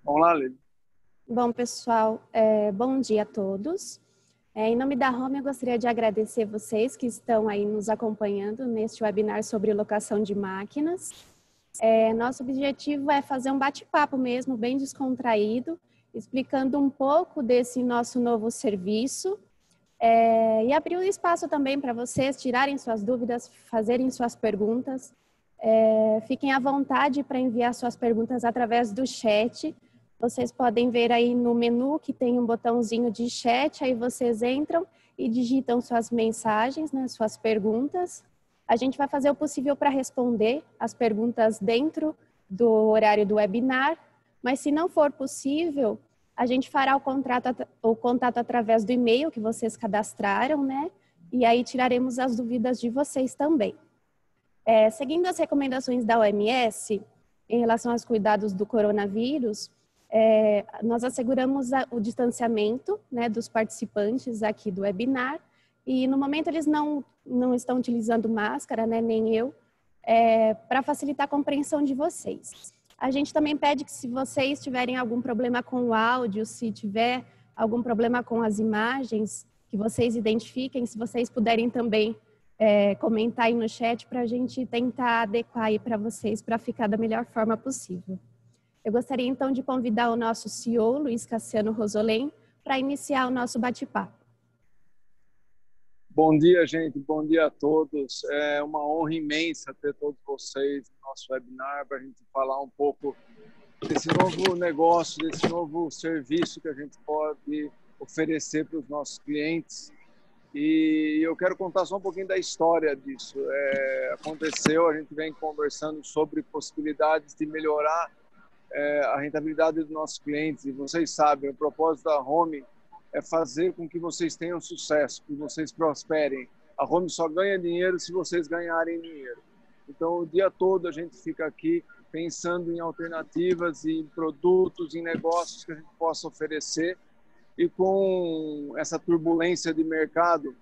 Vamos lá, Lili. Bom, pessoal, bom dia a todos. Em nome da Home, eu gostaria de agradecer vocês que estão aí nos acompanhando neste webinar sobre locação de máquinas. Nosso objetivo é fazer um bate-papo mesmo, bem descontraído, explicando um pouco desse nosso novo serviço e abrir um espaço também para vocês tirarem suas dúvidas, fazerem suas perguntas. Fiquem à vontade para enviar suas perguntas através do chat. Vocês podem ver aí no menu que tem um botãozinho de chat, aí vocês entram e digitam suas mensagens, né, suas perguntas. A gente vai fazer o possível para responder as perguntas dentro do horário do webinar, mas se não for possível, a gente fará o contato através do e-mail que vocês cadastraram, né? E aí tiraremos as dúvidas de vocês também. Seguindo as recomendações da OMS em relação aos cuidados do coronavírus, nós asseguramos o distanciamento, né, dos participantes aqui do webinar e no momento eles não estão utilizando máscara, né, nem eu, para facilitar a compreensão de vocês. A gente também pede que se vocês tiverem algum problema com o áudio, se tiver algum problema com as imagens, que vocês identifiquem, se vocês puderem também comentar aí no chat para a gente tentar adequar aí para vocês, para ficar da melhor forma possível. Eu gostaria então de convidar o nosso CEO, Luiz Cassiano Rosolém, para iniciar o nosso bate-papo. Bom dia, gente. Bom dia a todos. É uma honra imensa ter todos vocês no nosso webinar para a gente falar um pouco desse novo negócio, desse novo serviço que a gente pode oferecer para os nossos clientes. E eu quero contar só um pouquinho da história disso. Aconteceu, a gente vem conversando sobre possibilidades de melhorar a rentabilidade dos nossos clientes. E vocês sabem, o propósito da Home é fazer com que vocês tenham sucesso, que vocês prosperem. A Home só ganha dinheiro se vocês ganharem dinheiro. Então, o dia todo a gente fica aqui pensando em alternativas, em produtos, em negócios que a gente possa oferecer. E com essa turbulência de mercado,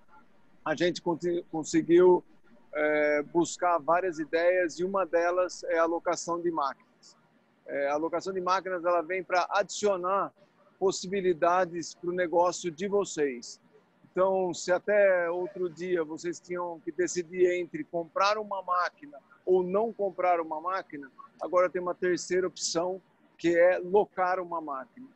a gente conseguiu buscar várias ideias e uma delas é a locação de máquinas. A locação de máquinas ela vem para adicionar possibilidades para o negócio de vocês. Então, se até outro dia vocês tinham que decidir entre comprar uma máquina ou não comprar uma máquina, agora tem uma terceira opção, que é locar uma máquina.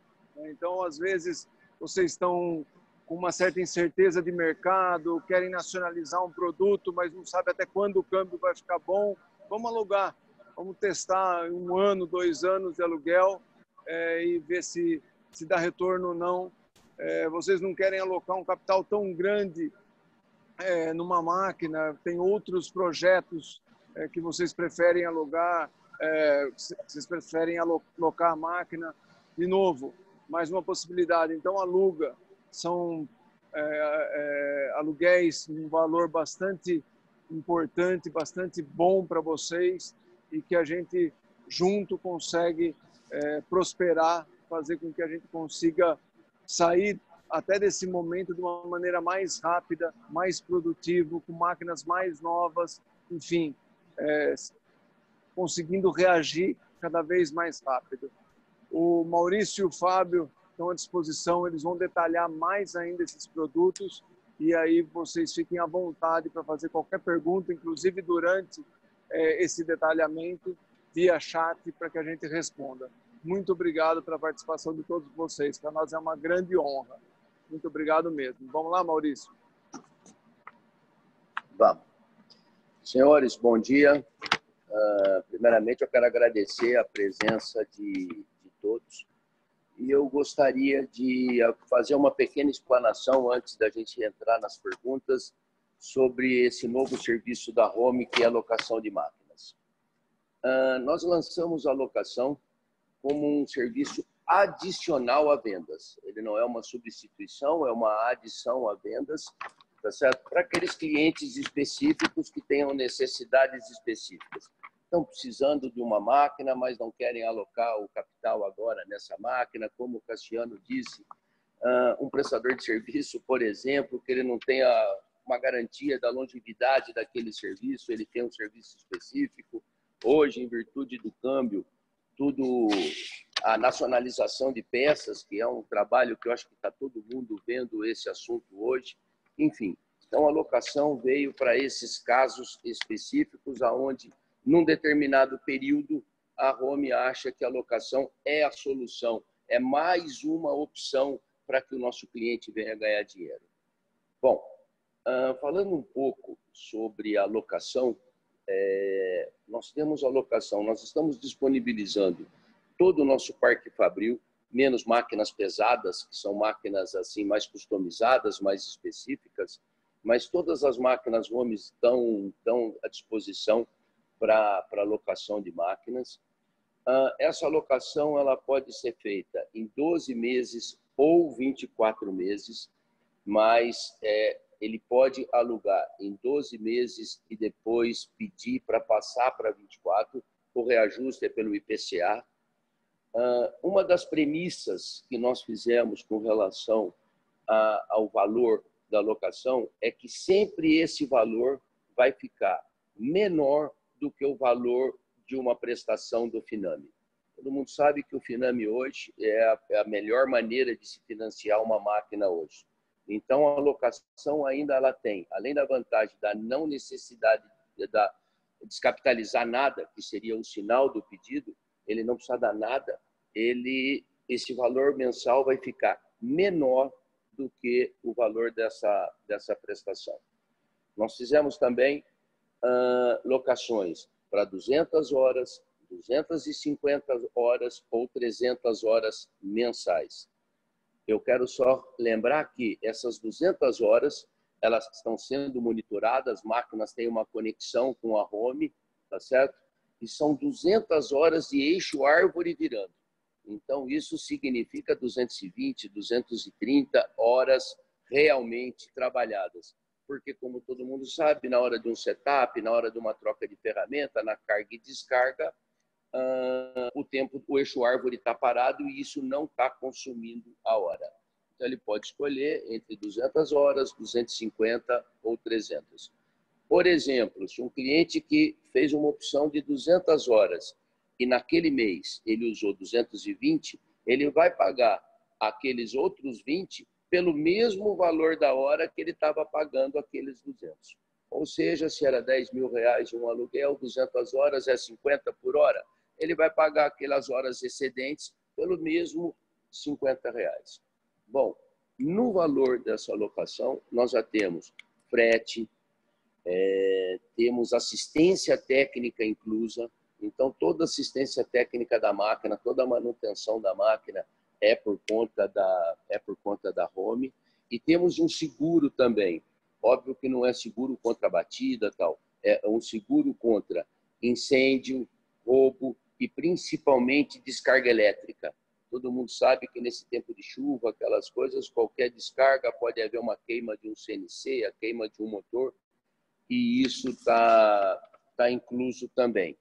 Então, às vezes, vocês estão com uma certa incerteza de mercado, querem nacionalizar um produto, mas não sabe até quando o câmbio vai ficar bom. Vamos alugar, vamos testar 1 ano, 2 anos de aluguel e ver se dá retorno ou não. Vocês não querem alocar um capital tão grande numa máquina, tem outros projetos que vocês preferem alugar, vocês preferem alocar a máquina. De novo, mais uma possibilidade. Então, aluga. São aluguéis um valor bastante importante, bastante bom para vocês e que a gente junto consegue prosperar, fazer com que a gente consiga sair até desse momento de uma maneira mais rápida, mais produtiva, com máquinas mais novas, enfim, conseguindo reagir cada vez mais rápido. O Maurício e o Fábio estão à disposição, eles vão detalhar mais ainda esses produtos e aí vocês fiquem à vontade para fazer qualquer pergunta, inclusive durante esse detalhamento, via chat, para que a gente responda. Muito obrigado pela participação de todos vocês, para nós é uma grande honra. Muito obrigado mesmo. Vamos lá, Maurício? Vamos. Senhores, bom dia. Primeiramente, eu quero agradecer a presença de todos. E eu gostaria de fazer uma pequena explanação antes da gente entrar nas perguntas sobre esse novo serviço da Home, que é a locação de máquinas. Nós lançamos a locação como um serviço adicional a vendas. Ele não é uma substituição, é uma adição a vendas, tá certo? Para aqueles clientes específicos que tenham necessidades específicas. Estão precisando de uma máquina, mas não querem alocar o capital agora nessa máquina, como o Cassiano disse, um prestador de serviço, por exemplo, que ele não tenha uma garantia da longevidade daquele serviço, ele tem um serviço específico. Hoje, em virtude do câmbio, tudo a nacionalização de peças, que é um trabalho que eu acho que está todo mundo vendo esse assunto hoje. Enfim, então a locação veio para esses casos específicos, aonde, num determinado período, a Home acha que a locação é a solução, é mais uma opção para que o nosso cliente venha ganhar dinheiro. Bom, falando um pouco sobre a locação, nós temos a locação, nós estamos disponibilizando todo o nosso parque fabril, menos máquinas pesadas, que são máquinas assim mais customizadas, mais específicas, mas todas as máquinas Home estão à disposição para locação de máquinas. Essa locação ela pode ser feita em 12 meses ou 24 meses, mas ele pode alugar em 12 meses e depois pedir para passar para 24, o reajuste é pelo IPCA. Uma das premissas que nós fizemos com relação ao valor da locação é que sempre esse valor vai ficar menor do que o valor de uma prestação do Finame. Todo mundo sabe que o Finame hoje é a melhor maneira de se financiar uma máquina hoje. Então, a locação ainda ela tem, além da vantagem da não necessidade de descapitalizar nada, que seria o sinal do pedido, ele não precisa dar nada, esse valor mensal vai ficar menor do que o valor dessa prestação. Nós fizemos também locações para 200 horas, 250 horas ou 300 horas mensais. Eu quero só lembrar que essas 200 horas, elas estão sendo monitoradas, as máquinas têm uma conexão com a Home, tá certo? E são 200 horas de eixo árvore virando. Então, isso significa 220, 230 horas realmente trabalhadas. Porque, como todo mundo sabe, na hora de um setup, na hora de uma troca de ferramenta, na carga e descarga, o eixo árvore está parado e isso não está consumindo a hora. Então, ele pode escolher entre 200 horas, 250 ou 300. Por exemplo, se um cliente que fez uma opção de 200 horas e naquele mês ele usou 220, ele vai pagar aqueles outros 20 pelo mesmo valor da hora que ele estava pagando aqueles 200. Ou seja, se era 10 mil reais de um aluguel, 200 horas é 50 por hora, ele vai pagar aquelas horas excedentes pelo mesmo 50 reais. Bom, no valor dessa locação, nós já temos frete, temos assistência técnica inclusa. Então, toda assistência técnica da máquina, toda a manutenção da máquina é por conta da Home. E temos um seguro também. Óbvio que não é seguro contra batida, tal. É um seguro contra incêndio, roubo e principalmente descarga elétrica. Todo mundo sabe que nesse tempo de chuva, aquelas coisas, qualquer descarga pode haver uma queima de um CNC, a queima de um motor, e isso está incluso também.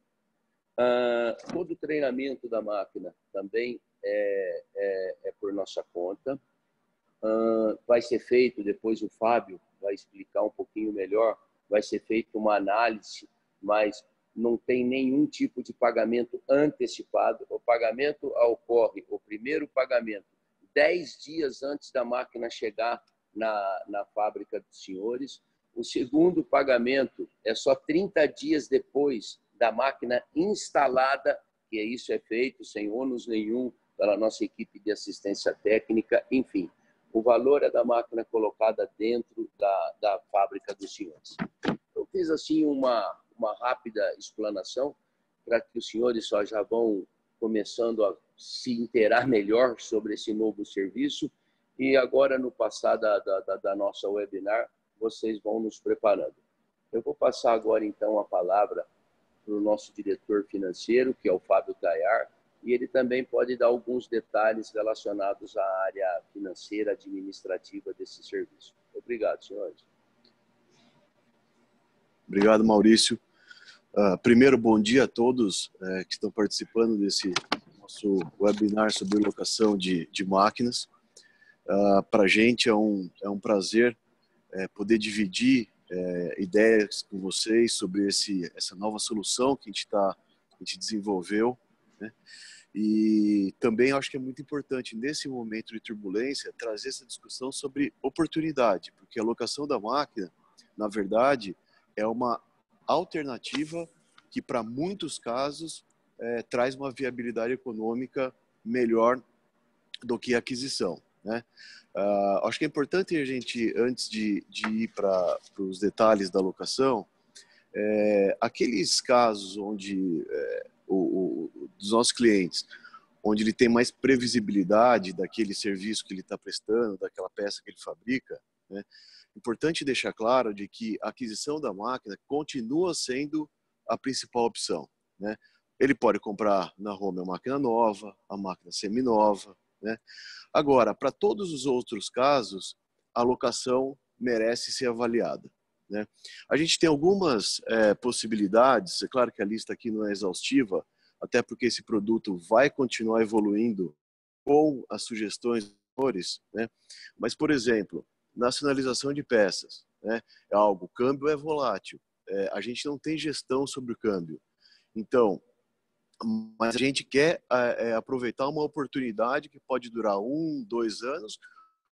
Todo o treinamento da máquina também é por nossa conta. Vai ser feito, depois o Fábio vai explicar um pouquinho melhor, vai ser feita uma análise, mas não tem nenhum tipo de pagamento antecipado. O pagamento ocorre, o primeiro pagamento, 10 dias antes da máquina chegar na fábrica dos senhores. O segundo pagamento é só 30 dias depois da máquina instalada, que isso é feito sem ônus nenhum pela nossa equipe de assistência técnica, enfim. O valor é da máquina colocada dentro da fábrica dos senhores. Eu fiz assim uma rápida explanação para que os senhores só já vão começando a se inteirar melhor sobre esse novo serviço e agora no passar da nossa webinar vocês vão nos preparando. Eu vou passar agora então a palavra para o nosso diretor financeiro, que é o Fábio Gaiar, e ele também pode dar alguns detalhes relacionados à área financeira administrativa desse serviço. Obrigado, senhores. Obrigado, Maurício. Primeiro, bom dia a todos que estão participando desse nosso webinar sobre locação de máquinas. Para a gente é um prazer poder dividir ideias com vocês sobre essa nova solução que a gente desenvolveu, né? E também acho que é muito importante, nesse momento de turbulência, trazer essa discussão sobre oportunidade, porque a locação da máquina, na verdade, é uma alternativa que, para muitos casos, traz uma viabilidade econômica melhor do que a aquisição, né? Acho que é importante a gente, antes de ir para os detalhes da locação, aqueles casos onde dos nossos clientes, onde ele tem mais previsibilidade daquele serviço que ele está prestando, daquela peça que ele fabrica, né? Importante deixar claro de que a aquisição da máquina continua sendo a principal opção, né? Ele pode comprar na Home a máquina nova, a máquina seminova, né? Agora, para todos os outros casos, a locação merece ser avaliada, né? A gente tem algumas possibilidades, é claro que a lista aqui não é exaustiva, até porque esse produto vai continuar evoluindo com as sugestões, né? Mas, por exemplo, nacionalização de peças, né? O câmbio é volátil, a gente não tem gestão sobre o câmbio. Então, mas a gente quer aproveitar uma oportunidade que pode durar 1, 2 anos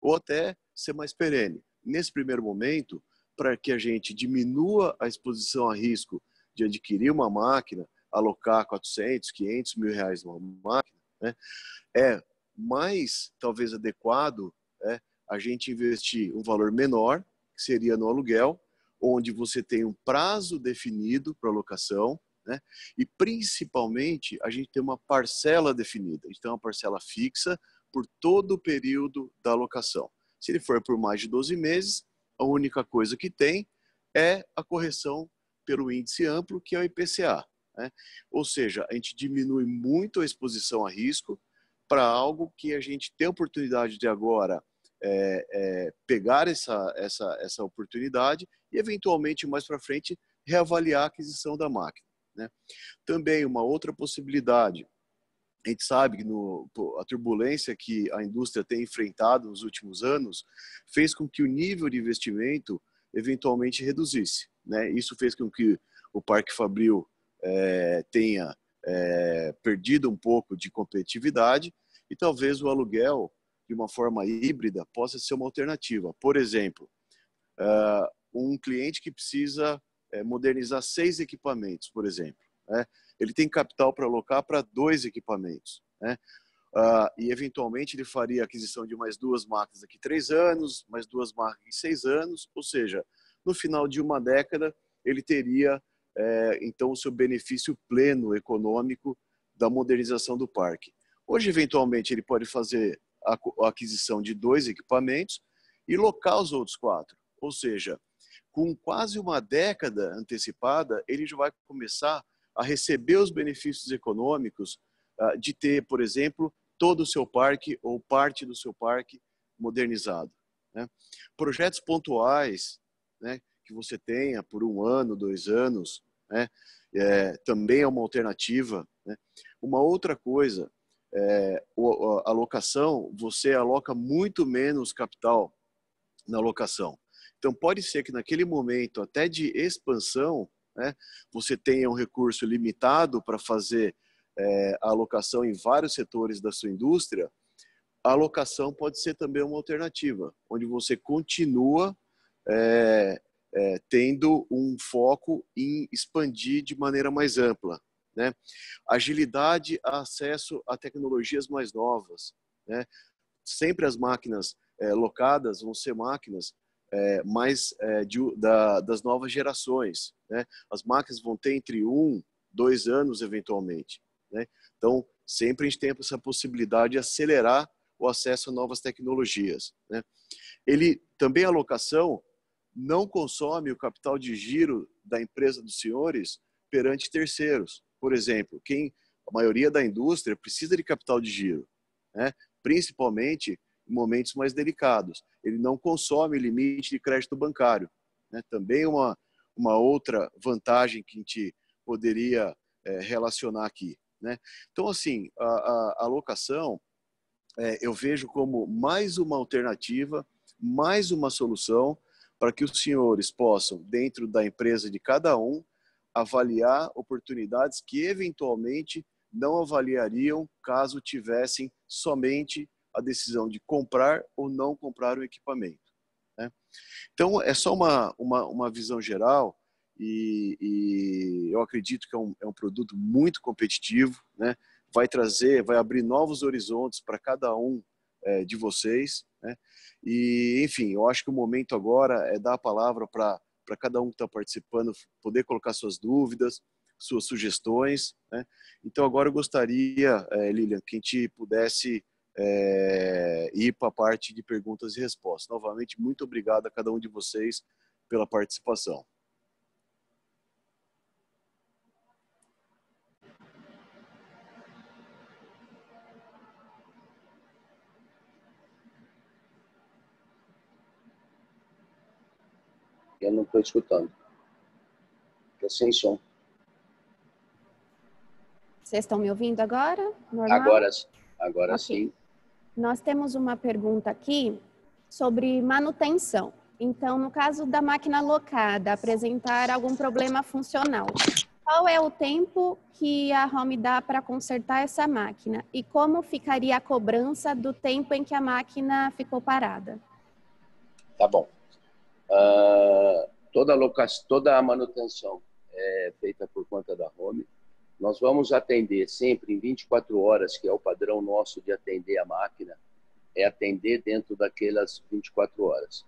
ou até ser mais perene. Nesse primeiro momento, para que a gente diminua a exposição a risco de adquirir uma máquina, alocar 400, 500 mil reais numa máquina, né, é mais talvez adequado a gente investir um valor menor, que seria no aluguel, onde você tem um prazo definido para locação, né, e principalmente a gente tem uma parcela definida, a gente tem uma parcela fixa por todo o período da locação. Se ele for por mais de 12 meses, a única coisa que tem é a correção pelo índice amplo, que é o IPCA, né? Ou seja, a gente diminui muito a exposição a risco para algo que a gente tem a oportunidade de agora pegar essa oportunidade e, eventualmente, mais para frente, reavaliar a aquisição da máquina, né? Também uma outra possibilidade, a gente sabe que a turbulência que a indústria tem enfrentado nos últimos anos fez com que o nível de investimento eventualmente reduzisse, né? Isso fez com que o Parque Fabril tenha perdido um pouco de competitividade e talvez o aluguel, de uma forma híbrida, possa ser uma alternativa. Por exemplo, um cliente que precisa modernizar 6 equipamentos, por exemplo, né? Ele tem capital para alocar para 2 equipamentos, né? E eventualmente ele faria a aquisição de mais 2 máquinas daqui 3 anos, mais 2 máquinas em 6 anos, ou seja, no final de uma década ele teria então o seu benefício pleno econômico da modernização do parque. Hoje, eventualmente, ele pode fazer a aquisição de 2 equipamentos e locar os outros 4, ou seja, com quase uma década antecipada, ele já vai começar a receber os benefícios econômicos de ter, por exemplo, todo o seu parque ou parte do seu parque modernizado, né? Projetos pontuais, né, que você tenha por 1 ano, 2 anos, né, também é uma alternativa, né? Uma outra coisa, a locação, você aloca muito menos capital na locação. Então, pode ser que naquele momento, até de expansão, né, você tenha um recurso limitado para fazer a alocação em vários setores da sua indústria. A alocação pode ser também uma alternativa, onde você continua tendo um foco em expandir de maneira mais ampla, né? Agilidade, acesso a tecnologias mais novas, né? Sempre as máquinas locadas vão ser máquinas das novas gerações, né? As máquinas vão ter entre 1, 2 anos eventualmente, né? Então sempre a gente tem essa possibilidade de acelerar o acesso a novas tecnologias, né? Ele também, a locação não consome o capital de giro da empresa dos senhores perante terceiros. Por exemplo, a maioria da indústria precisa de capital de giro, né? Principalmente em momentos mais delicados. Ele não consome limite de crédito bancário, né? Também uma outra vantagem que a gente poderia relacionar aqui, né? Então, assim, a locação eu vejo como mais uma alternativa, mais uma solução para que os senhores possam, dentro da empresa de cada um, avaliar oportunidades que eventualmente não avaliariam caso tivessem somente a decisão de comprar ou não comprar o equipamento, né? Então, é só uma visão geral e eu acredito que é um produto muito competitivo, né? Vai abrir novos horizontes para cada um de vocês, né? E, enfim, eu acho que o momento agora é dar a palavra para cada um que está participando poder colocar suas dúvidas, suas sugestões, né? Então, agora eu gostaria, Lilian, que a gente pudesse ir para a parte de perguntas e respostas. Novamente, muito obrigado a cada um de vocês pela participação. Eu não estou escutando. Estou sem som. Vocês estão me ouvindo agora? Normal? Agora Okay. Sim. Nós temos uma pergunta aqui sobre manutenção. Então, no caso da máquina locada apresentar algum problema funcional, qual é o tempo que a Home dá para consertar essa máquina? E como ficaria a cobrança do tempo em que a máquina ficou parada? Tá bom. Toda a manutenção é feita por conta da Home. Nós vamos atender sempre em 24 horas, que é o padrão nosso de atender a máquina, é atender dentro daquelas 24 horas.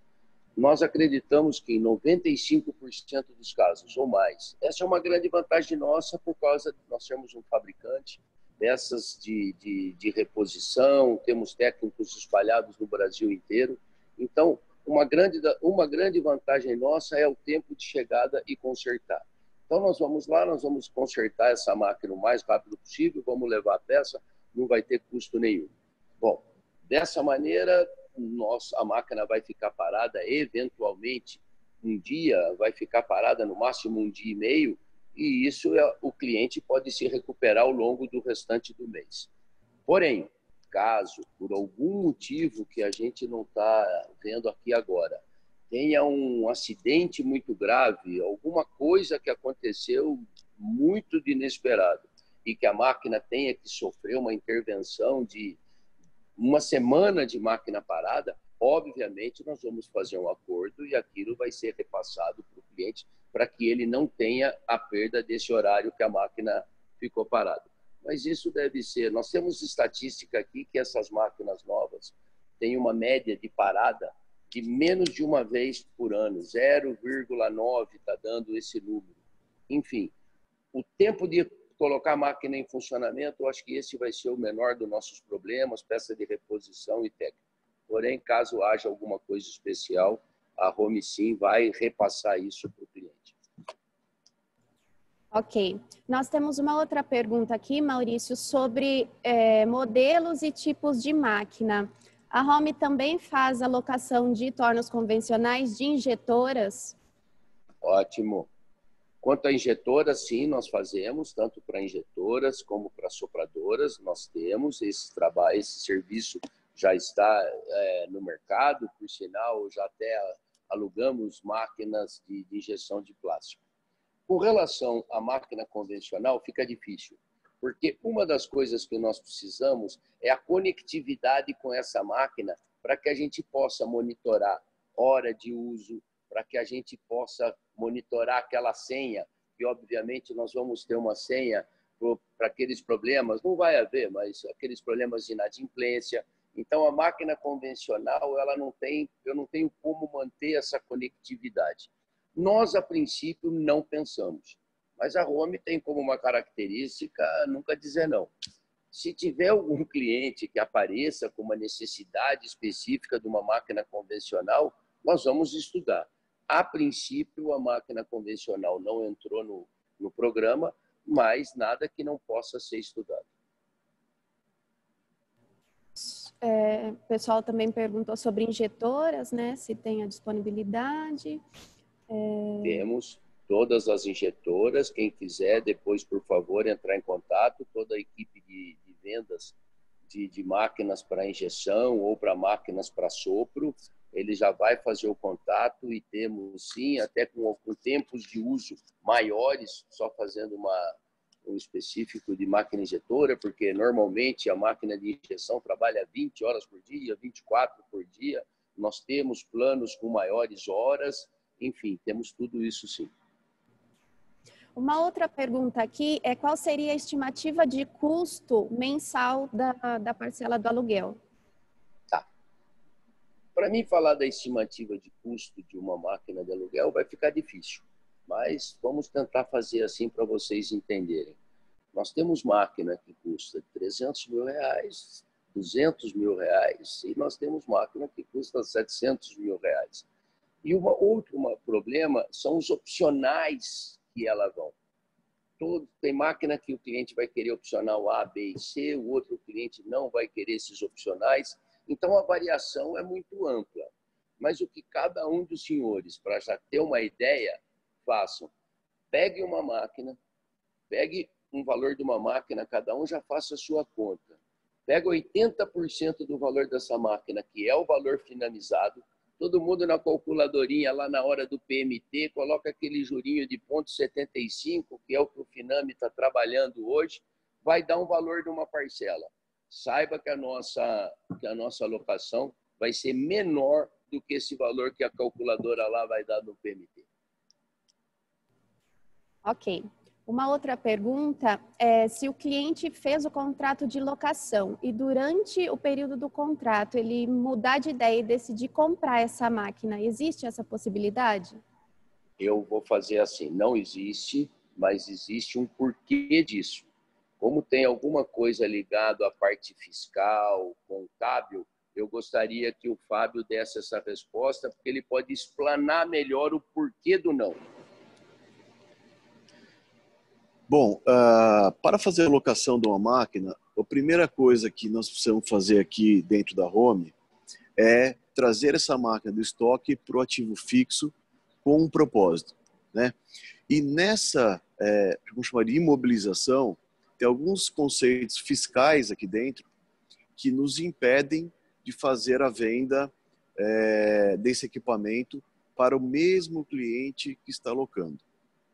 Nós acreditamos que em 95% dos casos, ou mais, essa é uma grande vantagem nossa por causa de nós sermos um fabricante, peças de reposição, temos técnicos espalhados no Brasil inteiro. Então, uma grande vantagem nossa é o tempo de chegada e consertar. Então, nós vamos lá, nós vamos consertar essa máquina o mais rápido possível, vamos levar a peça, não vai ter custo nenhum. Bom, dessa maneira, a máquina vai ficar parada, eventualmente, um dia, vai ficar parada no máximo um dia e meio, e isso o cliente pode se recuperar ao longo do restante do mês. Porém, caso, por algum motivo que a gente não está vendo aqui agora, tenha um acidente muito grave, alguma coisa que aconteceu muito de inesperado e que a máquina tenha que sofrer uma intervenção de uma semana de máquina parada, obviamente nós vamos fazer um acordo e aquilo vai ser repassado para o cliente para que ele não tenha a perda desse horário que a máquina ficou parada. Mas isso deve ser... Nós temos estatística aqui que essas máquinas novas têm uma média de parada de menos de uma vez por ano, 0,9 está dando esse número. Enfim, o tempo de colocar a máquina em funcionamento, eu acho que esse vai ser o menor dos nossos problemas, peça de reposição e técnica. Porém, caso haja alguma coisa especial, a Home sim vai repassar isso para o cliente. Ok. Nós temos uma outra pergunta aqui, Maurício, sobre modelos e tipos de máquina. A Home também faz a locação de tornos convencionais de injetoras? Ótimo. Quanto a injetoras, sim, nós fazemos, tanto para injetoras como para sopradoras. Nós temos esse trabalho, esse serviço já está no mercado, por sinal, já até alugamos máquinas de injeção de plástico. Com relação à máquina convencional, fica difícil, porque uma das coisas que nós precisamos é a conectividade com essa máquina para que a gente possa monitorar hora de uso, para que a gente possa monitorar aquela senha, que obviamente nós vamos ter uma senha para aqueles problemas, não vai haver, mas aqueles problemas de inadimplência. Então, a máquina convencional, eu não tenho como manter essa conectividade. Nós, a princípio, não pensamos, mas a Home tem como uma característica nunca dizer não. Se tiver algum cliente que apareça com uma necessidade específica de uma máquina convencional, nós vamos estudar. A princípio, a máquina convencional não entrou no programa, mas nada que não possa ser estudado. O pessoal também perguntou sobre injetoras, né? Se tem a disponibilidade. Temos todas as injetoras. Quem quiser, depois, por favor, entrar em contato. Toda a equipe de vendas de máquinas para injeção ou para máquinas para sopro, ele já vai fazer o contato e temos, sim, até com tempos de uso maiores, só fazendo um específico de máquina injetora, porque normalmente a máquina de injeção trabalha 20 horas por dia, 24 por dia. Nós temos planos com maiores horas, enfim, temos tudo isso sim. Uma outra pergunta aqui é qual seria a estimativa de custo mensal da parcela do aluguel? Tá. Para mim, falar da estimativa de custo de uma máquina de aluguel vai ficar difícil, mas vamos tentar fazer assim para vocês entenderem. Nós temos máquina que custa R$300 mil, R$200 mil, e nós temos máquina que custa R$700 mil. E outro problema são os opcionais que ela vão. Tem máquina que o cliente vai querer opcional A, B e C, o outro cliente não vai querer esses opcionais. Então, a variação é muito ampla. Mas o que cada um dos senhores, para já ter uma ideia, façam. Pegue uma máquina, pegue um valor de uma máquina, cada um já faça a sua conta. Pega 80% do valor dessa máquina, que é o valor finalizado. Todo mundo na calculadorinha, lá na hora do PMT, coloca aquele jurinho de 0,75, que é o que o Finame está trabalhando hoje, vai dar um valor de uma parcela. Saiba que a nossa alocação vai ser menor do que esse valor que a calculadora lá vai dar no PMT. Ok. Uma outra pergunta é se o cliente fez o contrato de locação e durante o período do contrato ele mudar de ideia e decidir comprar essa máquina, existe essa possibilidade? Eu vou fazer assim, não existe, mas existe um porquê disso. Como tem alguma coisa ligada à parte fiscal, contábil, eu gostaria que o Fábio desse essa resposta, porque ele pode explanar melhor o porquê do não. Bom, para fazer a locação de uma máquina, a primeira coisa que nós precisamos fazer aqui dentro da Home é trazer essa máquina do estoque para o ativo fixo com um propósito, né? E nessa, vamos chamar de imobilização, tem alguns conceitos fiscais aqui dentro que nos impedem de fazer a venda desse equipamento para o mesmo cliente que está alocando,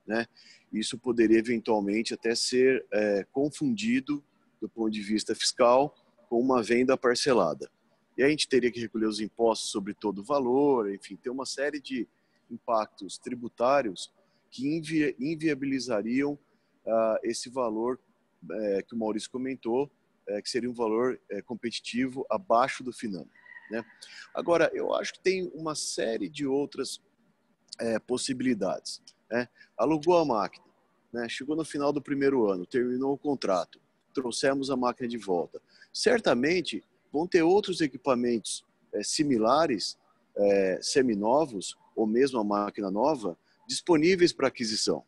né? Isso poderia eventualmente até ser confundido do ponto de vista fiscal com uma venda parcelada. E a gente teria que recolher os impostos sobre todo o valor, enfim, ter uma série de impactos tributários que inviabilizariam esse valor que o Maurício comentou, que seria um valor competitivo abaixo do Finame, né? Agora, eu acho que tem uma série de outras possibilidades, né? Alugou a máquina, né? Chegou no final do primeiro ano, terminou o contrato, trouxemos a máquina de volta. Certamente vão ter outros equipamentos similares, seminovos, ou mesmo a máquina nova, disponíveis para aquisição,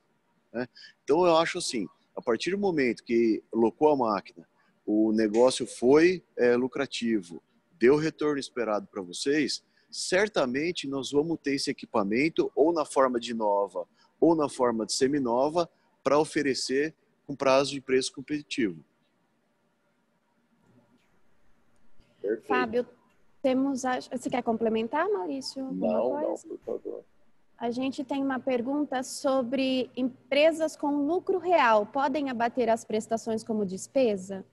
né? Então eu acho assim, a partir do momento que locou a máquina, o negócio foi lucrativo, deu o retorno esperado para vocês, certamente nós vamos ter esse equipamento ou na forma de nova ou na forma de seminova para oferecer com prazo de preço competitivo. Perfeito. Fábio, você quer complementar, Maurício? Não, por favor. A gente tem uma pergunta sobre empresas com lucro real. Podem abater as prestações como despesa?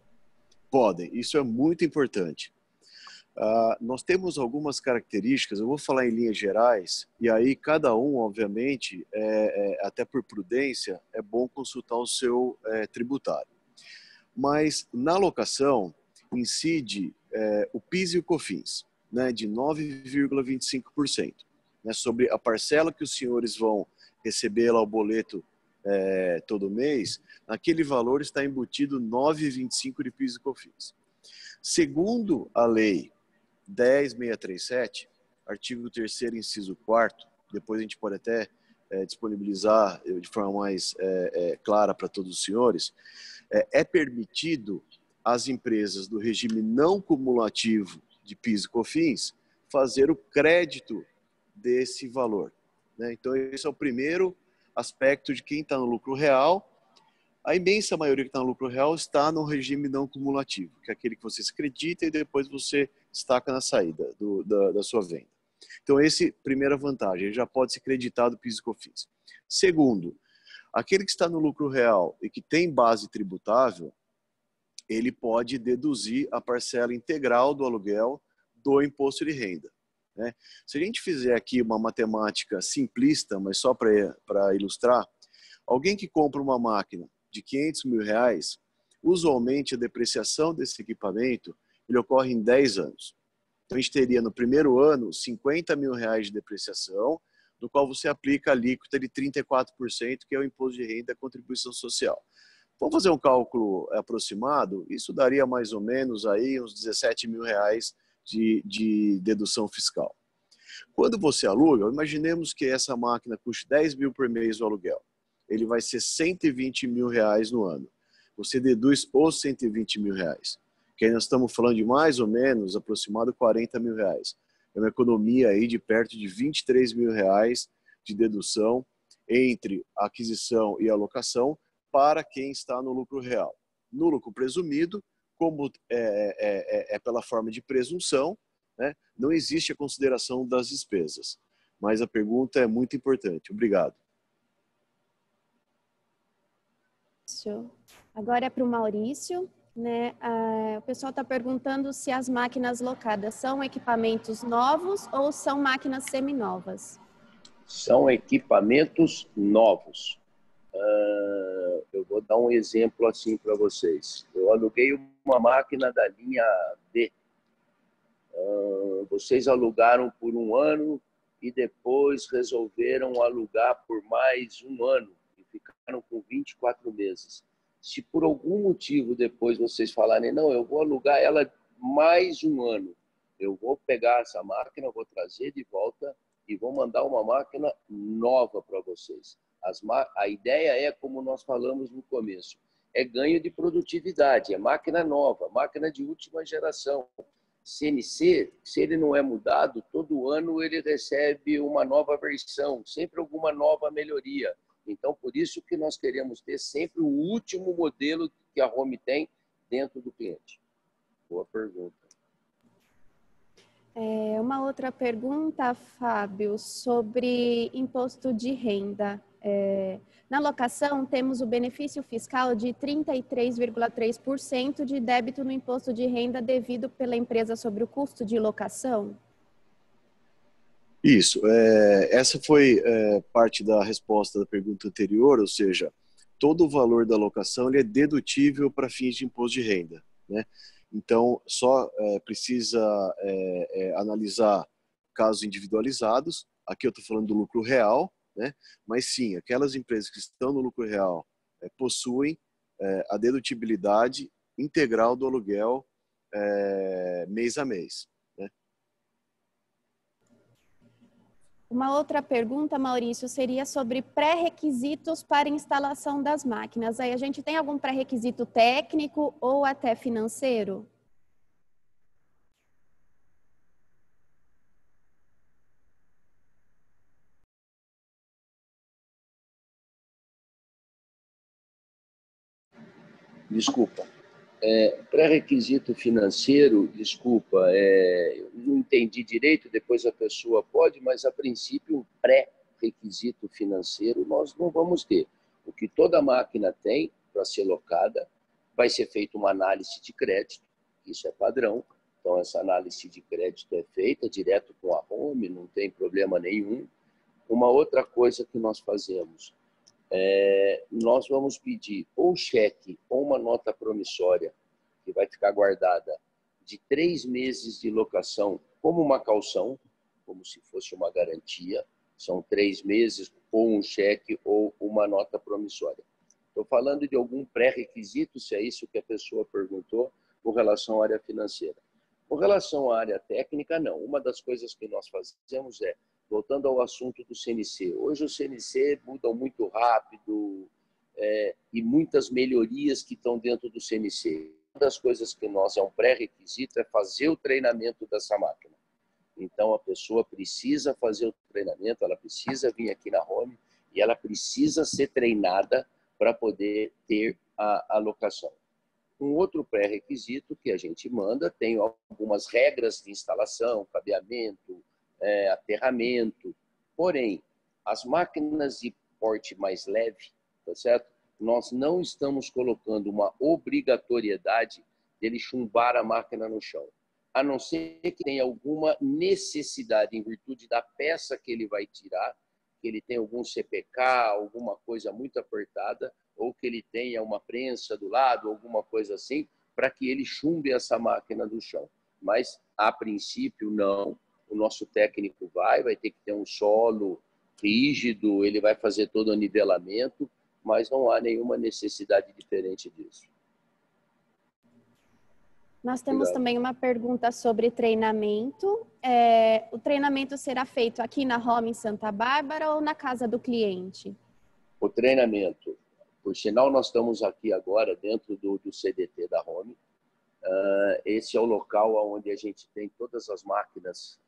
Podem, isso é muito importante. Nós temos algumas características, eu vou falar em linhas gerais, e aí cada um, obviamente, até por prudência, é bom consultar o seu tributário. Mas na locação incide o PIS e o COFINS, né, de 9,25%, né, sobre a parcela que os senhores vão receber lá o boleto todo mês, naquele valor está embutido 9,25% de PIS e COFINS. Segundo a lei 10.637, artigo 3º, inciso 4º, depois a gente pode até disponibilizar de forma mais clara para todos os senhores, é permitido às empresas do regime não cumulativo de PIS e COFINS fazer o crédito desse valor, né? Então esse é o primeiro aspecto de quem está no lucro real. A imensa maioria que está no lucro real está no regime não cumulativo, que é aquele que você se acredita e depois você destaca na saída da sua venda. Então, essa é a primeira vantagem, ele já pode ser creditado PIS e COFINS. Segundo, Aquele que está no lucro real e que tem base tributável, ele pode deduzir a parcela integral do aluguel do imposto de renda, né? Se a gente fizer aqui uma matemática simplista, mas só para ilustrar, alguém que compra uma máquina de R$500 mil, usualmente a depreciação desse equipamento ele ocorre em 10 anos. Então a gente teria no primeiro ano R$50 mil de depreciação, no qual você aplica a alíquota de 34%, que é o imposto de renda e a contribuição social. Vamos fazer um cálculo aproximado, isso daria mais ou menos aí uns R$17 mil de dedução fiscal. Quando você aluga, imaginemos que essa máquina custe 10 mil por mês o aluguel. Ele vai ser R$120 mil no ano. Você deduz os R$120 mil, que aí nós estamos falando de mais ou menos aproximado R$40 mil. É uma economia aí de perto de R$23 mil de dedução entre a aquisição e a alocação para quem está no lucro real. No lucro presumido, como é pela forma de presunção, né, não existe a consideração das despesas. Mas a pergunta é muito importante. Obrigado. Agora é para o Maurício, né? O pessoal está perguntando se as máquinas locadas são equipamentos novos ou são máquinas seminovas. São equipamentos novos. Eu vou dar um exemplo assim para vocês. Eu aluguei uma máquina da linha D. Vocês alugaram por um ano e depois resolveram alugar por mais um ano e ficaram com 24 meses. Se por algum motivo depois vocês falarem, não, eu vou alugar ela mais um ano, eu vou pegar essa máquina, vou trazer de volta e vou mandar uma máquina nova para vocês. A ideia é, como nós falamos no começo, é ganho de produtividade, é máquina nova, máquina de última geração. CNC, se ele não é mudado, todo ano ele recebe uma nova versão, sempre alguma nova melhoria. Então, por isso que nós queremos ter sempre o último modelo que a Home tem dentro do cliente. Boa pergunta. Uma outra pergunta, Fábio, sobre imposto de renda. Na locação, temos o benefício fiscal de 33,3% de débito no imposto de renda devido pela empresa sobre o custo de locação? Isso. Essa foi parte da resposta da pergunta anterior, ou seja, todo o valor da locação ele é dedutível para fins de imposto de renda, né? Então, só precisa analisar casos individualizados. Aqui eu estou falando do lucro real, né? Mas sim, aquelas empresas que estão no lucro real possuem a dedutibilidade integral do aluguel mês a mês. Uma outra pergunta, Maurício, seria sobre pré-requisitos para instalação das máquinas. Aí a gente tem algum pré-requisito técnico ou até financeiro? Desculpa. Pré-requisito financeiro, desculpa, não entendi direito, depois a pessoa pode, mas a princípio um pré-requisito financeiro nós não vamos ter. O que toda máquina tem para ser locada, vai ser feita uma análise de crédito, isso é padrão, então essa análise de crédito é feita direto com a Home, não tem problema nenhum. Uma outra coisa que nós fazemos, nós vamos pedir ou cheque ou uma nota promissória que vai ficar guardada de 3 meses de locação como uma caução, como se fosse uma garantia. São 3 meses ou um cheque ou uma nota promissória. Estou falando de algum pré-requisito, se é isso que a pessoa perguntou, com relação à área financeira. Com relação à área técnica, não. Uma das coisas que nós fazemos voltando ao assunto do CNC. Hoje o CNC muda muito rápido e muitas melhorias que estão dentro do CNC. Uma das coisas que nós é um pré-requisito é fazer o treinamento dessa máquina. Então a pessoa precisa fazer o treinamento, ela precisa vir aqui na Home e ela precisa ser treinada para poder ter a locação. Um outro pré-requisito que a gente manda tem algumas regras de instalação, cabeamento, aterramento. Porém, as máquinas de porte mais leve, tá certo? Nós não estamos colocando uma obrigatoriedade dele chumbar a máquina no chão, a não ser que tenha alguma necessidade em virtude da peça que ele vai tirar, que ele tenha algum CPK, alguma coisa muito apertada, ou que ele tenha uma prensa do lado, alguma coisa assim, para que ele chumbe essa máquina do chão. Mas, a princípio, não. O nosso técnico vai ter que ter um solo rígido, ele vai fazer todo o nivelamento, mas não há nenhuma necessidade diferente disso. Nós temos também uma pergunta sobre treinamento. O treinamento será feito aqui na Home em Santa Bárbara ou na casa do cliente? O treinamento, por sinal, nós estamos aqui agora dentro do CDT da Home. Esse é o local onde a gente tem todas as máquinas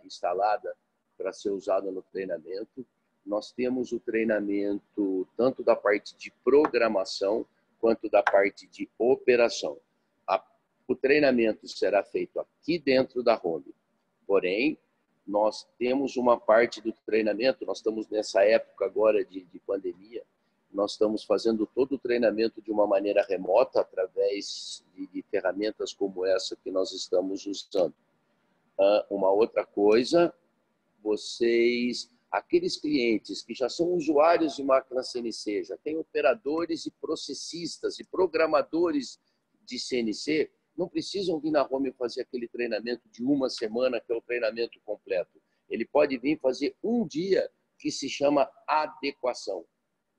instaladas para ser usada no treinamento. Nós temos o treinamento tanto da parte de programação quanto da parte de operação. O treinamento será feito aqui dentro da Home. Porém, nós temos uma parte do treinamento, nós estamos nessa época agora de pandemia, nós estamos fazendo todo o treinamento de uma maneira remota, através de ferramentas como essa que nós estamos usando. Uma outra coisa, aqueles clientes que já são usuários de máquina CNC, já têm operadores e processistas e programadores de CNC, não precisam vir na Home fazer aquele treinamento de uma semana, que é o treinamento completo. Ele pode vir fazer um dia, que se chama adequação.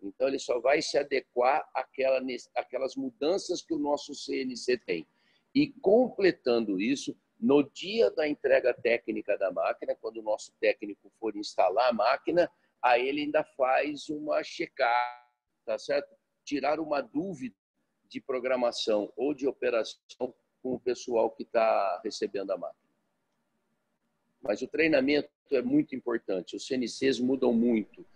Então, ele só vai se adequar àquelas mudanças que o nosso CNC tem. E, completando isso, no dia da entrega técnica da máquina, quando o nosso técnico for instalar a máquina, aí ele ainda faz uma checagem, tá certo? Tirar uma dúvida de programação ou de operação com o pessoal que está recebendo a máquina. Mas o treinamento é muito importante. Os CNCs mudam muito.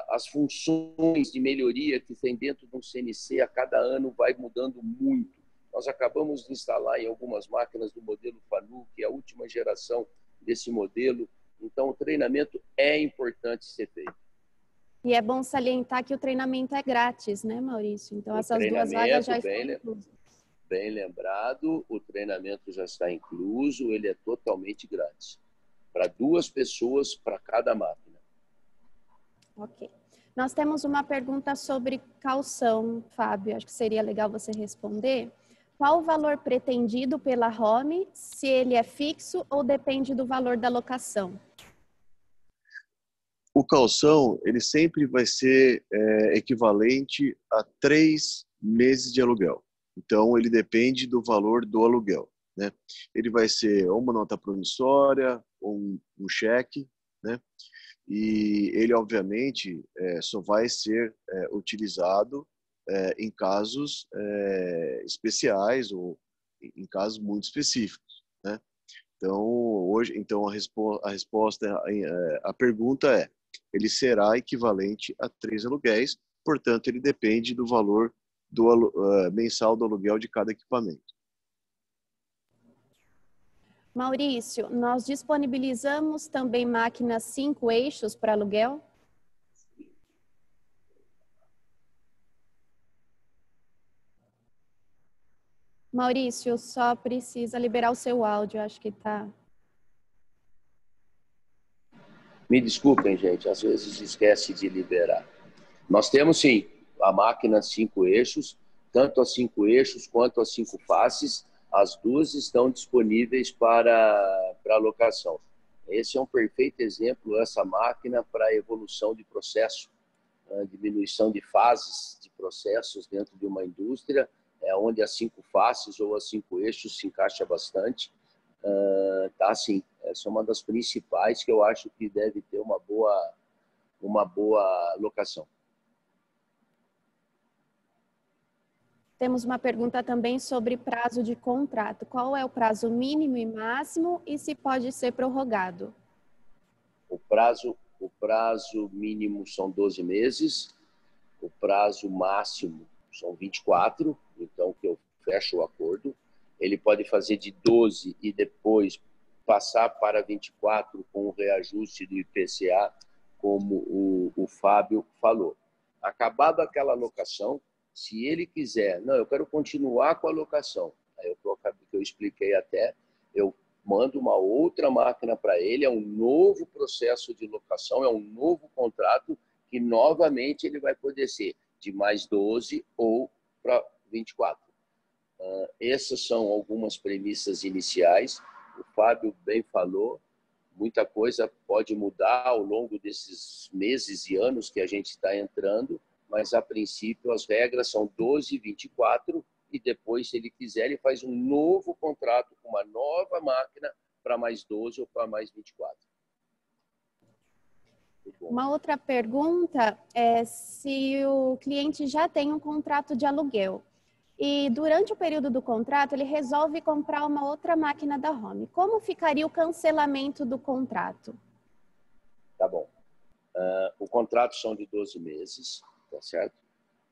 As funções de melhoria que tem dentro de um CNC a cada ano vai mudando muito. Nós acabamos de instalar em algumas máquinas do modelo Fanuc, que é a última geração desse modelo. Então, o treinamento é importante ser feito. E é bom salientar que o treinamento é grátis, né, Maurício? Então, essas duas vagas já estão inclusas. Bem lembrado, o treinamento já está incluso, ele é totalmente grátis. Para 2 pessoas, para cada máquina. Ok. Nós temos uma pergunta sobre caução, Fábio. Acho que seria legal você responder. Qual o valor pretendido pela Home, se ele é fixo ou depende do valor da locação? O calção, ele sempre vai ser equivalente a 3 meses de aluguel. Então, ele depende do valor do aluguel, né? Ele vai ser ou uma nota promissória ou um cheque, né? E ele, obviamente, só vai ser utilizado em casos especiais ou em casos muito específicos, né? Então, a resposta, a pergunta é: ele será equivalente a 3 aluguéis, portanto, ele depende do valor mensal do aluguel de cada equipamento. Maurício, nós disponibilizamos também máquinas 5 eixos para aluguel? Maurício, só precisa liberar o seu áudio, acho que está... Me desculpem, gente, às vezes esquece de liberar. Nós temos, sim, a máquina 5 eixos, tanto as 5 eixos quanto as 5 faces, as duas estão disponíveis para locação. Esse é um perfeito exemplo, essa máquina, para a evolução de processo, diminuição de fases de processos dentro de uma indústria, onde as 5 faces ou as 5 eixos se encaixa bastante. Tá, assim, essa é uma das principais que eu acho que deve ter uma boa locação. Temos uma pergunta também sobre prazo de contrato. Qual é o prazo mínimo e máximo e se pode ser prorrogado? O prazo mínimo são 12 meses, o prazo máximo são 24, então que eu fecho o acordo. Ele pode fazer de 12 e depois passar para 24 com o reajuste do IPCA, como o Fábio falou. Acabada aquela locação, se ele quiser, não, eu quero continuar com a locação, aí eu expliquei até, eu mando uma outra máquina para ele, é um novo processo de locação, é um novo contrato que novamente ele vai poder ser de mais 12 ou para 24. Essas são algumas premissas iniciais. O Fábio bem falou, muita coisa pode mudar ao longo desses meses e anos que a gente está entrando, mas a princípio as regras são 12 e 24 e depois, se ele quiser, ele faz um novo contrato com uma nova máquina para mais 12 ou para mais 24. Uma outra pergunta é se o cliente já tem um contrato de aluguel e durante o período do contrato ele resolve comprar uma outra máquina da Home. Como ficaria o cancelamento do contrato? Tá bom. O contrato são de 12 meses, tá certo?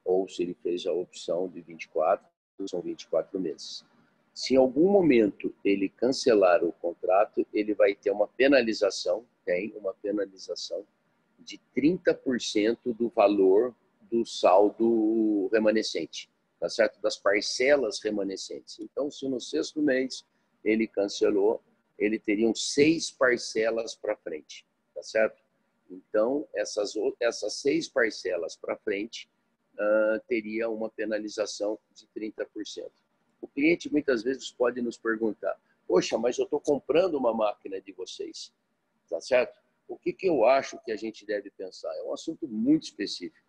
Ou se ele fez a opção de 24, são 24 meses. Se em algum momento ele cancelar o contrato, ele vai ter uma penalização, tem uma penalização de 30% do valor do saldo remanescente, tá certo? Das parcelas remanescentes. Então, se no 6º mês ele cancelou, ele teria 6 parcelas para frente, tá certo? Então, essas 6 parcelas para frente teria uma penalização de 30%. O cliente muitas vezes pode nos perguntar, poxa, mas eu estou comprando uma máquina de vocês, tá certo? O que eu acho que a gente deve pensar? É um assunto muito específico.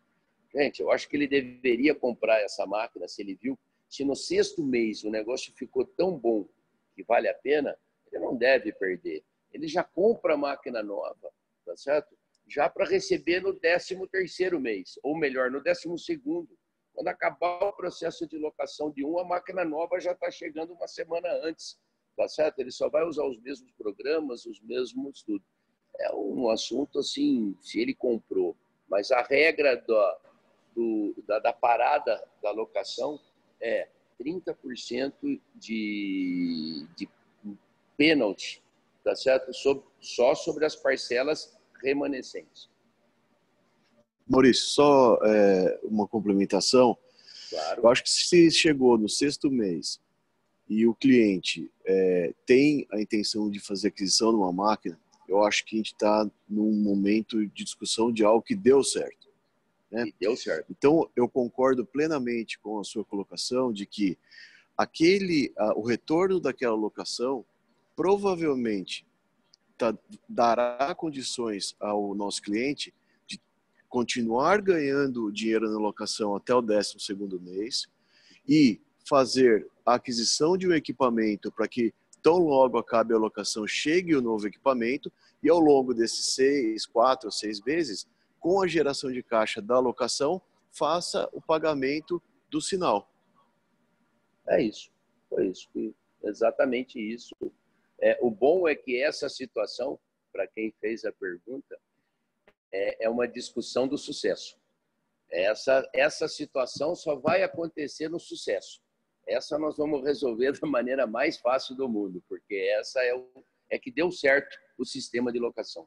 Gente, eu acho que ele deveria comprar essa máquina, se ele viu, se no 6º mês o negócio ficou tão bom que vale a pena, ele não deve perder. Ele já compra a máquina nova, tá certo? Já para receber no 13º mês, ou melhor, no 12º. Quando acabar o processo de locação de a máquina nova já está chegando uma semana antes, tá certo? Ele só vai usar os mesmos programas, os mesmos tudo. É um assunto assim, se ele comprou, mas a regra da parada da locação é 30% de pênalti, tá certo? Só sobre as parcelas remanescentes. Maurício, só uma complementação. Claro. Eu acho que se chegou no 6º mês e o cliente tem a intenção de fazer aquisição de uma máquina, eu acho que a gente está num momento de discussão de algo que deu certo. Né? E deu certo. Então, eu concordo plenamente com a sua colocação de que o retorno daquela locação provavelmente dará condições ao nosso cliente de continuar ganhando dinheiro na locação até o 12º mês e fazer a aquisição de um equipamento para que tão logo acabe a locação, chegue o novo equipamento e ao longo desses 4 ou 6 meses, com a geração de caixa da locação, faça o pagamento do sinal. É isso. Foi isso. Exatamente isso. O bom é que essa situação, para quem fez a pergunta, é uma discussão do sucesso. Essa situação só vai acontecer no sucesso. Essa nós vamos resolver da maneira mais fácil do mundo, porque essa é que deu certo o sistema de locação.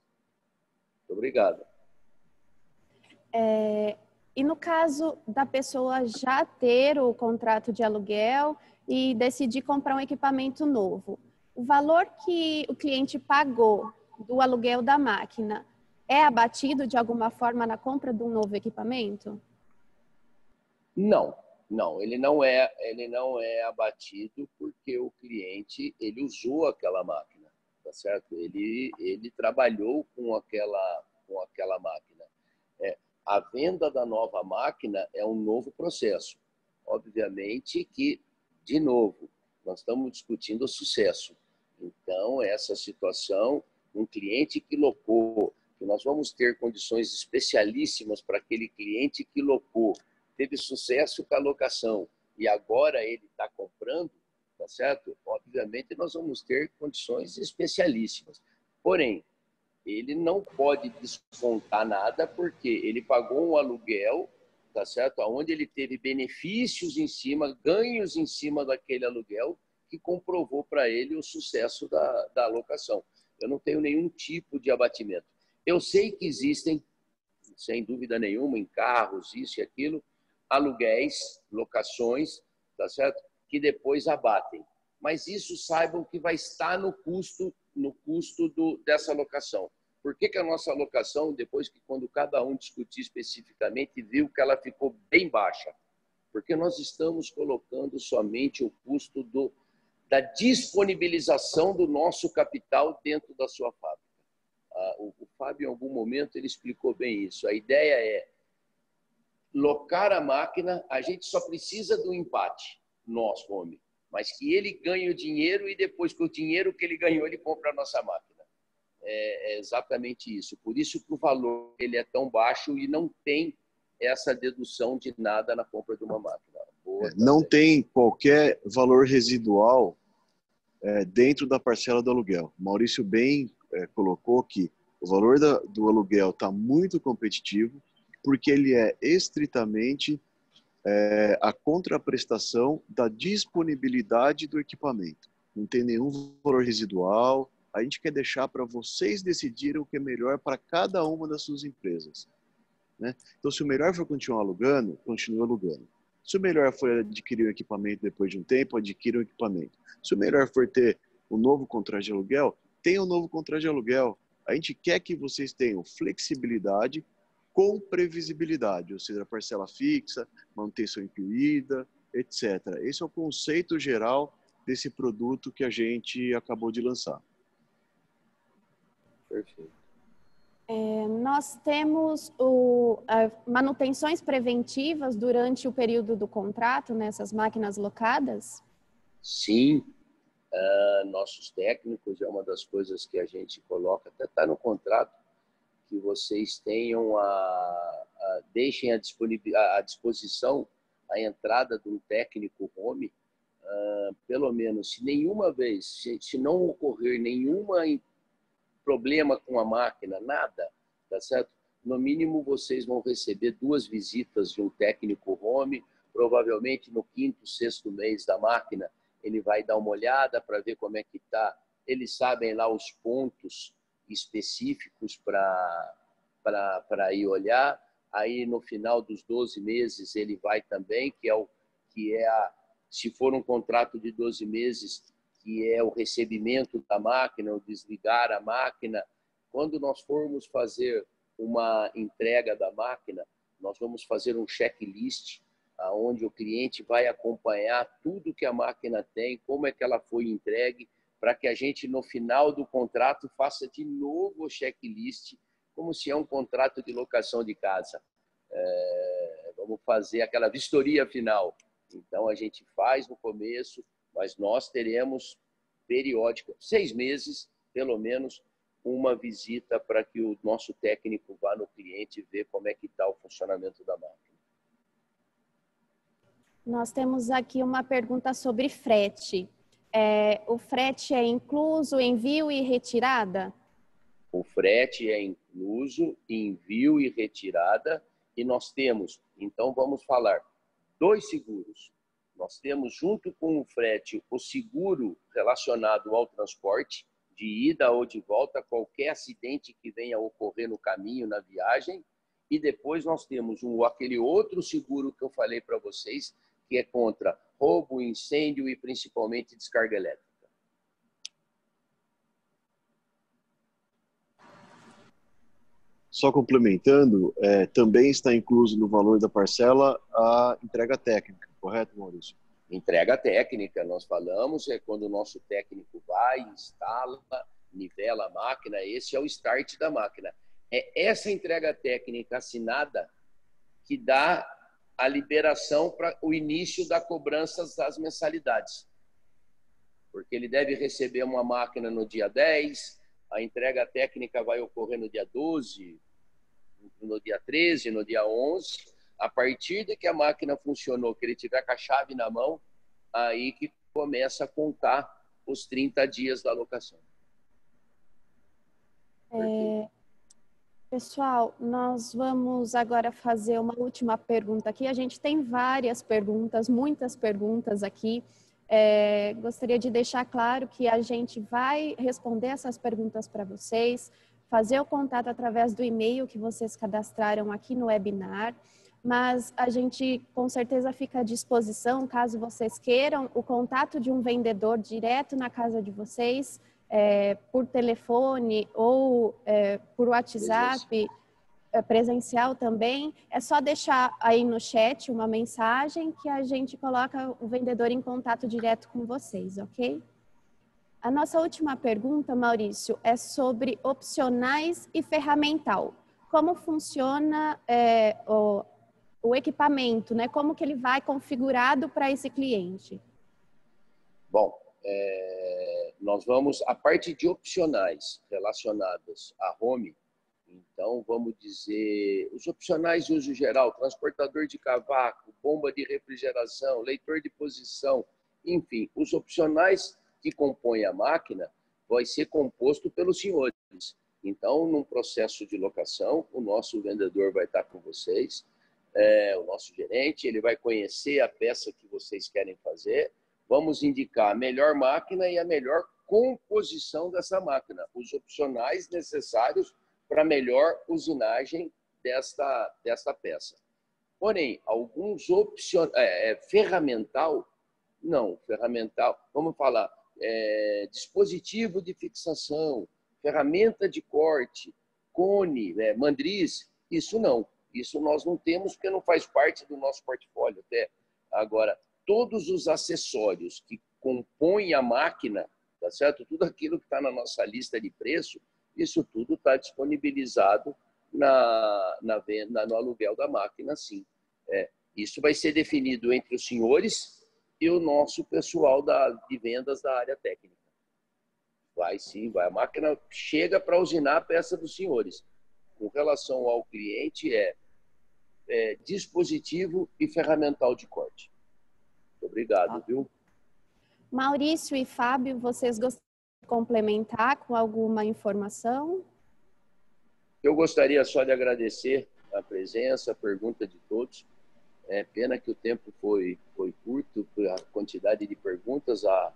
Muito obrigado. E no caso da pessoa já ter o contrato de aluguel e decidir comprar um equipamento novo, o valor que o cliente pagou do aluguel da máquina é abatido de alguma forma na compra de um novo equipamento? Não, ele não é abatido porque o cliente ele usou aquela máquina, tá certo? Ele trabalhou com aquela máquina. A venda da nova máquina é um novo processo. Obviamente que, de novo, nós estamos discutindo o sucesso. Então, essa situação, um cliente que locou, que nós vamos ter condições especialíssimas para aquele cliente que locou, teve sucesso com a locação e agora ele está comprando, tá certo? Obviamente, nós vamos ter condições especialíssimas. Porém, ele não pode descontar nada porque ele pagou um aluguel, tá certo? Onde ele teve benefícios em cima, ganhos em cima daquele aluguel que comprovou para ele o sucesso da alocação. Eu não tenho nenhum tipo de abatimento. Eu sei que existem sem dúvida nenhuma, em carros, isso e aquilo, aluguéis, locações, tá certo? Que depois abatem. Mas isso saibam que vai estar no custo dessa locação. Por que a nossa locação, depois que quando cada um discutir especificamente, viu que ela ficou bem baixa? Porque nós estamos colocando somente o custo da disponibilização do nosso capital dentro da sua fábrica. O Fábio, em algum momento, ele explicou bem isso. A ideia é locar a máquina, a gente só precisa do empate, nós, homem, mas que ele ganhe o dinheiro e depois com o dinheiro que ele ganhou, ele compra a nossa máquina. É exatamente isso. Por isso que o valor ele é tão baixo e não tem essa dedução de nada na compra de uma máquina. Não tem qualquer valor residual dentro da parcela do aluguel. Maurício bem colocou que o valor do aluguel está muito competitivo porque ele é estritamente a contraprestação da disponibilidade do equipamento. Não tem nenhum valor residual. A gente quer deixar para vocês decidirem o que é melhor para cada uma das suas empresas, né? Então, se o melhor for continuar alugando, continue alugando. Se o melhor for adquirir o equipamento depois de um tempo, adquira o equipamento. Se o melhor for ter um novo contrato de aluguel, tenha um novo contrato de aluguel. A gente quer que vocês tenham flexibilidade com previsibilidade, ou seja, parcela fixa, manutenção incluída, etc. Esse é o conceito geral desse produto que a gente acabou de lançar. Perfeito. Nós temos manutenções preventivas durante o período do contrato nessas máquinas locadas? Sim. Nossos técnicos, é uma das coisas que a gente coloca, até está no contrato, que vocês tenham deixem à disposição a entrada de um técnico home, pelo menos, se nenhuma vez, se não ocorrer nenhuma problema com a máquina, nada, tá certo? No mínimo, vocês vão receber 2 visitas de um técnico home, provavelmente no 5º, 6º mês da máquina, ele vai dar uma olhada para ver como é que está. Eles sabem lá os pontos específicos para ir olhar. Aí, no final dos 12 meses, ele vai também, se for um contrato de 12 meses, que é o recebimento da máquina, o desligar a máquina. Quando nós formos fazer uma entrega da máquina, nós vamos fazer um checklist, onde o cliente vai acompanhar tudo que a máquina tem, como é que ela foi entregue, para que a gente, no final do contrato, faça de novo o checklist, como se é um contrato de locação de casa. Vamos fazer aquela vistoria final. Então, a gente faz no começo, mas nós teremos periódica, 6 meses, pelo menos, uma visita para que o nosso técnico vá no cliente e ver como é que está o funcionamento da máquina. Nós temos aqui uma pergunta sobre frete. O frete é incluso envio e retirada? O frete é incluso, envio e retirada, e nós temos, então vamos falar, 2 seguros. Nós temos, junto com o frete, o seguro relacionado ao transporte, de ida ou de volta, qualquer acidente que venha a ocorrer no caminho, na viagem. E depois nós temos aquele outro seguro que eu falei para vocês, que é contra roubo, incêndio e principalmente descarga elétrica. Só complementando, também está incluso no valor da parcela a entrega técnica, correto, Maurício? Entrega técnica, nós falamos, é quando o nosso técnico vai, instala, nivela a máquina, esse é o start da máquina. É essa entrega técnica assinada que dá a liberação para o início da cobrança das mensalidades. Porque ele deve receber uma máquina no dia 10, a entrega técnica vai ocorrer no dia 12, no dia 13, no dia 11. A partir de que a máquina funcionou, que ele tiver com a chave na mão, aí que começa a contar os 30 dias da locação. Pessoal, nós vamos agora fazer uma última pergunta aqui. A gente tem várias perguntas, muitas perguntas aqui. Gostaria de deixar claro que a gente vai responder essas perguntas para vocês, fazer o contato através do e-mail que vocês cadastraram aqui no webinar, mas a gente com certeza fica à disposição, caso vocês queiram, o contato de um vendedor direto na casa de vocês, por telefone ou por WhatsApp, presencial também. É só deixar aí no chat uma mensagem que a gente coloca o vendedor em contato direto com vocês, ok? A nossa última pergunta, Maurício, é sobre opcionais e ferramental. Como funciona o equipamento, né? Como que ele vai configurado para esse cliente? Bom, nós vamos, a parte de opcionais relacionadas à home, então vamos dizer, os opcionais de uso geral, transportador de cavaco, bomba de refrigeração, leitor de posição, enfim, os opcionais que compõem a máquina vai ser composto pelos senhores. Então, num processo de locação, o nosso vendedor vai estar com vocês, o nosso gerente, ele vai conhecer a peça que vocês querem fazer, vamos indicar a melhor máquina e a melhor composição dessa máquina, os opcionais necessários para a melhor usinagem desta peça. Porém, alguns ferramental, não, ferramental, vamos falar, dispositivo de fixação, ferramenta de corte, cone, mandriz, isso não. Isso nós não temos porque não faz parte do nosso portfólio até. Agora, todos os acessórios que compõem a máquina, tá certo? Tudo aquilo que está na nossa lista de preço, isso tudo está disponibilizado no aluguel da máquina, sim. Isso vai ser definido entre os senhores e o nosso pessoal de vendas da área técnica. Vai sim, vai. A máquina chega para usinar a peça dos senhores. Com relação ao cliente, dispositivo e ferramental de corte. Muito obrigado, viu? Maurício e Fábio, vocês gostariam de complementar com alguma informação? Eu gostaria só de agradecer a presença, a pergunta de todos. É pena que o tempo foi curto, a quantidade de perguntas. A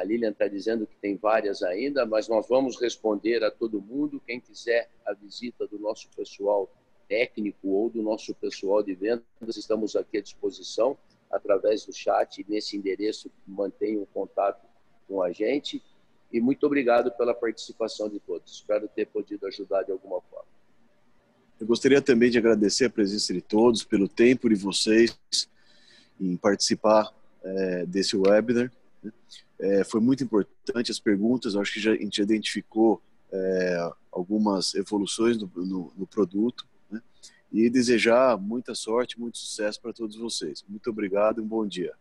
Lilian está dizendo que tem várias ainda, mas nós vamos responder a todo mundo. Quem quiser a visita do nosso pessoal técnico ou do nosso pessoal de vendas, estamos aqui à disposição através do chat, nesse endereço, mantenham contato com a gente. E muito obrigado pela participação de todos. Espero ter podido ajudar de alguma forma. Eu gostaria também de agradecer a presença de todos, pelo tempo de vocês em participar desse webinar. Foi muito importante as perguntas, eu acho que a gente já identificou algumas evoluções no produto, né? E desejar muita sorte, muito sucesso para todos vocês. Muito obrigado e um bom dia.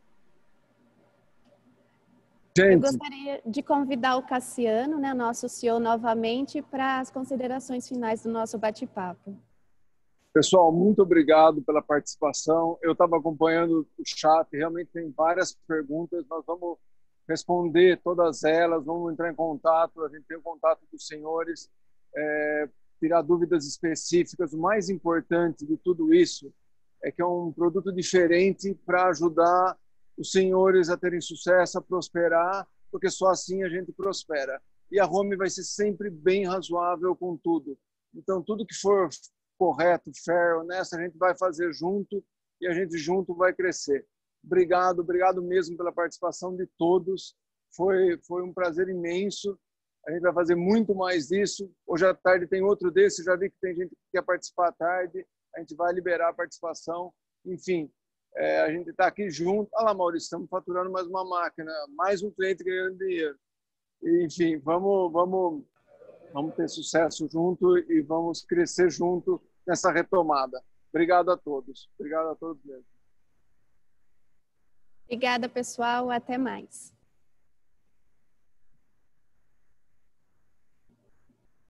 Eu gostaria de convidar o Cassiano, né, nosso CEO, novamente, para as considerações finais do nosso bate-papo. Pessoal, muito obrigado pela participação. Eu estava acompanhando o chat, realmente tem várias perguntas, nós vamos responder todas elas, vamos entrar em contato, a gente tem o contato dos senhores, tirar dúvidas específicas. O mais importante de tudo isso é que é um produto diferente para ajudar os senhores a terem sucesso, a prosperar, porque só assim a gente prospera. E a Home vai ser sempre bem razoável com tudo. Então, tudo que for correto, fair, honesto, a gente vai fazer junto e a gente junto vai crescer. Obrigado mesmo pela participação de todos. Foi um prazer imenso. A gente vai fazer muito mais disso. Hoje à tarde tem outro desse, já vi que tem gente que quer participar à tarde. A gente vai liberar a participação. Enfim, a gente está aqui junto. Olha lá, Maurício, estamos faturando mais uma máquina, mais um cliente ganhando dinheiro. Enfim, vamos ter sucesso junto e vamos crescer junto nessa retomada. Obrigado a todos. Obrigado a todos mesmo. Obrigada, pessoal. Até mais.